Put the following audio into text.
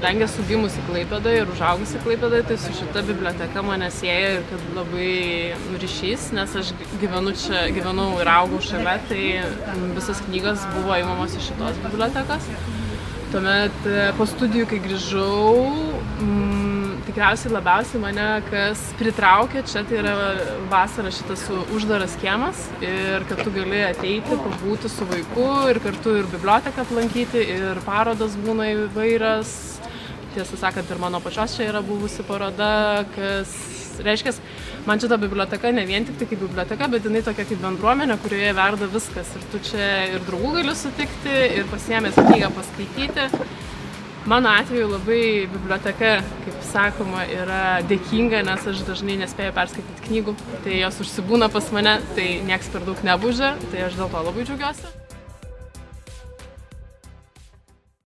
kadangi esu gimusi Klaipėdoje ir užaugusi Klaipėdoje, tai su šita biblioteka mane sieja ir kad labai ryšys, nes aš gyvenau ir augau šalia, tai visas knygas buvo įmamos iš šitos bibliotekos. Tuomet po studijų, kai grįžau, tikriausiai labiausiai mane kas pritraukė čia, tai yra vasara šitas uždaras kiemas ir kad tu gali ateiti, pabūti su vaiku ir kartu ir biblioteką aplankyti ir parodos būna įvairios. Tiesą sakant, ir mano pačios čia yra buvusi paroda, kas reiškia, man šita biblioteka ne vien tik tai kaip biblioteka, bet jinai tokia kaip bendruomenė, kurioje verda viskas ir tu čia ir draugų gali sutikti ir pasiėmęs knygą paskaityti. Mano atveju labai biblioteka, kaip sakoma, yra dėkinga, nes aš dažnai nespėju perskaityti knygų, tai jos užsibūna pas mane, tai nieks per daug nebūžia, tai aš dėl to labai džiaugiuosi.